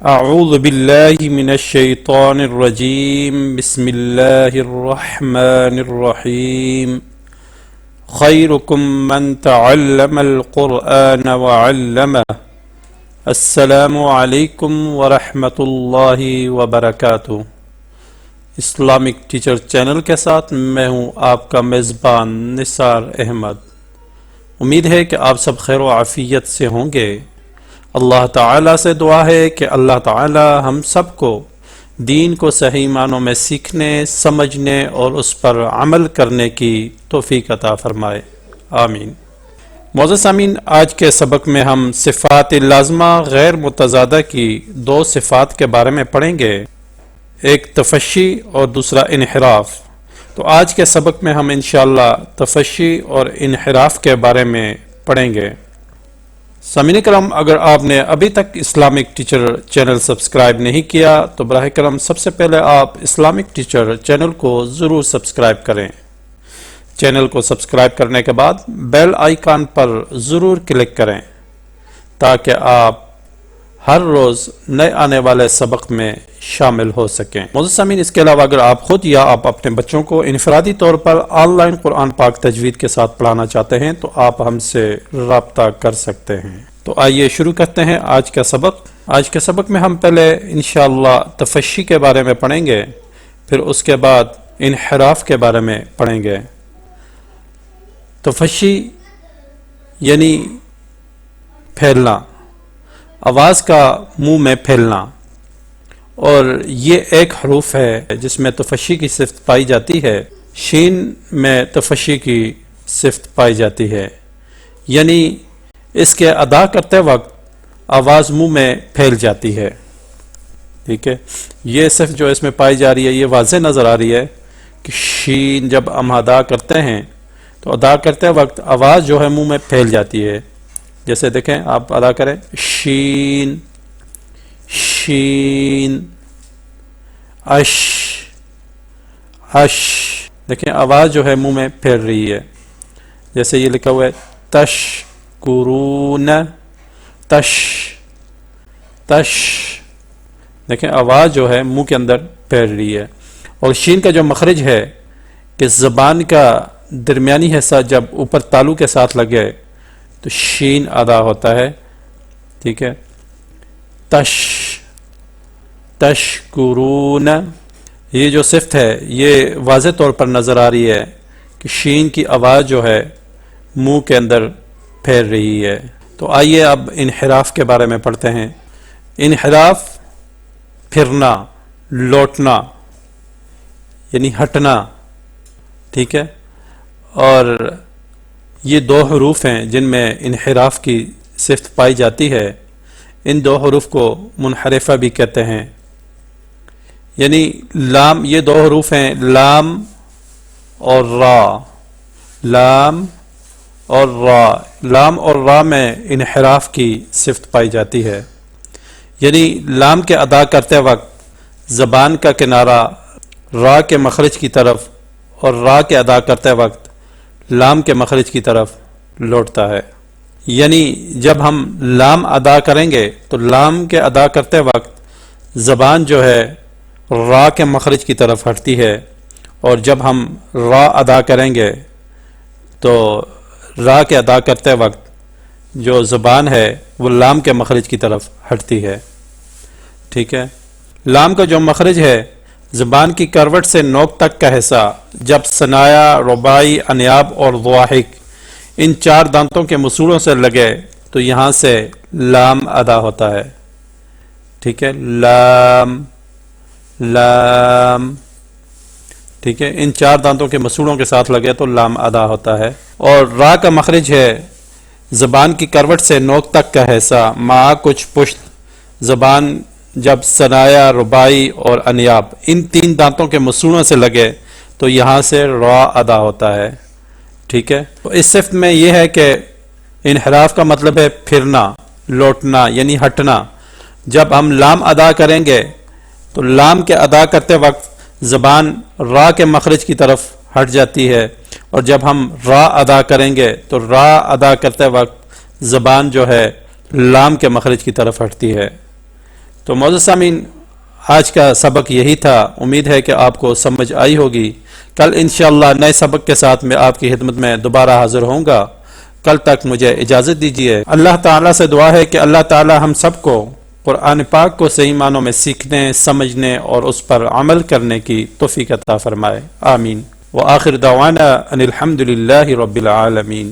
اعوذ باللہ من الشیطان الرجیم بسم اللہ الرحمن الرحیم خیرکم من تعلم القرآن وعلمہ السلام علیکم ورحمۃ اللہ وبرکاتہ۔ اسلامک ٹیچر چینل کے ساتھ میں ہوں آپ کا میزبان نثار احمد۔ امید ہے کہ آپ سب خیر و عافیت سے ہوں گے۔ اللہ تعالیٰ سے دعا ہے کہ اللہ تعالیٰ ہم سب کو دین کو صحیح معنوں میں سیکھنے، سمجھنے اور اس پر عمل کرنے کی توفیق عطا فرمائے، آمین۔ معزز سامعین، آج کے سبق میں ہم صفات لازمہ غیر متضادہ کی دو صفات کے بارے میں پڑھیں گے، ایک تفشی اور دوسرا انحراف۔ تو آج کے سبق میں ہم انشاءاللہ تفشی اور انحراف کے بارے میں پڑھیں گے۔ سامعین کرام، اگر آپ نے ابھی تک اسلامک ٹیچر چینل سبسکرائب نہیں کیا تو براہ کرم سب سے پہلے آپ اسلامک ٹیچر چینل کو ضرور سبسکرائب کریں۔ چینل کو سبسکرائب کرنے کے بعد بیل آئیکن پر ضرور کلک کریں تاکہ آپ ہر روز نئے آنے والے سبق میں شامل ہو سکیں۔ معزز سامعین، اس کے علاوہ اگر آپ خود یا آپ اپنے بچوں کو انفرادی طور پر آن لائن قرآن پاک تجوید کے ساتھ پڑھانا چاہتے ہیں تو آپ ہم سے رابطہ کر سکتے ہیں۔ تو آئیے شروع کرتے ہیں آج کا سبق۔ آج کے سبق میں ہم پہلے انشاءاللہ تفشی کے بارے میں پڑھیں گے، پھر اس کے بعد انحراف کے بارے میں پڑھیں گے۔ تفشی یعنی پھیلنا، آواز کا منہ میں پھیلنا، اور یہ ایک حروف ہے جس میں تفشی کی صفت پائی جاتی ہے۔ شین میں تفشی کی صفت پائی جاتی ہے، یعنی اس کے ادا کرتے وقت آواز منہ میں پھیل جاتی ہے۔ ٹھیک ہے، یہ صفت جو اس میں پائی جا رہی ہے یہ واضح نظر آ رہی ہے کہ شین جب ہم ادا کرتے ہیں تو ادا کرتے وقت آواز جو ہے منہ میں پھیل جاتی ہے۔ جیسے دیکھیں، آپ ادا کریں، شین شین، اش اش، دیکھیں آواز جو ہے منہ میں پھیل رہی ہے۔ جیسے یہ لکھا ہوا ہے تش قرون، تش تش، دیکھیں آواز جو ہے منہ کے اندر پھیل رہی ہے۔ اور شین کا جو مخرج ہے کہ زبان کا درمیانی حصہ جب اوپر تالو کے ساتھ لگے تو شین ادا ہوتا ہے۔ ٹھیک ہے، تش تشکرون، یہ جو صفت ہے یہ واضح طور پر نظر آ رہی ہے کہ شین کی آواز جو ہے منہ کے اندر پھیل رہی ہے۔ تو آئیے اب انحراف کے بارے میں پڑھتے ہیں۔ انحراف پھرنا، لوٹنا، یعنی ہٹنا۔ ٹھیک ہے، اور یہ دو حروف ہیں جن میں انحراف کی صفت پائی جاتی ہے۔ ان دو حروف کو منحرفہ بھی کہتے ہیں، یعنی لام، یہ دو حروف ہیں لام اور را، لام اور را۔ لام اور را میں انحراف کی صفت پائی جاتی ہے، یعنی لام کے ادا کرتے وقت زبان کا کنارہ را کے مخرج کی طرف اور را کے ادا کرتے وقت لام کے مخرج کی طرف لوٹتا ہے۔ یعنی جب ہم لام ادا کریں گے تو لام کے ادا کرتے وقت زبان جو ہے را کے مخرج کی طرف ہٹتی ہے، اور جب ہم را ادا کریں گے تو را کے ادا کرتے وقت جو زبان ہے وہ لام کے مخرج کی طرف ہٹتی ہے۔ ٹھیک ہے، لام کا جو مخرج ہے زبان کی کروٹ سے نوک تک کا حصہ جب ثنایا، رباعی، انیاب اور ضواحک ان چار دانتوں کے مسوڑوں سے لگے تو یہاں سے لام ادا ہوتا ہے۔ ٹھیک ہے، لام لام، ٹھیک ہے، ان چار دانتوں کے مسوڑوں کے ساتھ لگے تو لام ادا ہوتا ہے۔ اور را کا مخرج ہے زبان کی کروٹ سے نوک تک کا حصہ مع کچھ پشت، زبان جب ثنایا، رباعی اور انیاب ان تین دانتوں کے مسوڑوں سے لگے تو یہاں سے را ادا ہوتا ہے۔ ٹھیک ہے، تو اس صفت میں یہ ہے کہ انحراف کا مطلب ہے پھرنا، لوٹنا، یعنی ہٹنا۔ جب ہم لام ادا کریں گے تو لام کے ادا کرتے وقت زبان را کے مخرج کی طرف ہٹ جاتی ہے، اور جب ہم را ادا کریں گے تو را ادا کرتے وقت زبان جو ہے لام کے مخرج کی طرف ہٹتی ہے۔ تو معزز سامعین، آج کا سبق یہی تھا، امید ہے کہ آپ کو سمجھ آئی ہوگی۔ کل انشاءاللہ نئے سبق کے ساتھ میں آپ کی خدمت میں دوبارہ حاضر ہوں گا۔ کل تک مجھے اجازت دیجیے۔ اللہ تعالیٰ سے دعا ہے کہ اللہ تعالیٰ ہم سب کو قرآن پاک کو صحیح معنوں میں سیکھنے، سمجھنے اور اس پر عمل کرنے کی توفیق عطا فرمائے، آمین۔ وآخر دعوانا ان الحمد للہ رب العالمین۔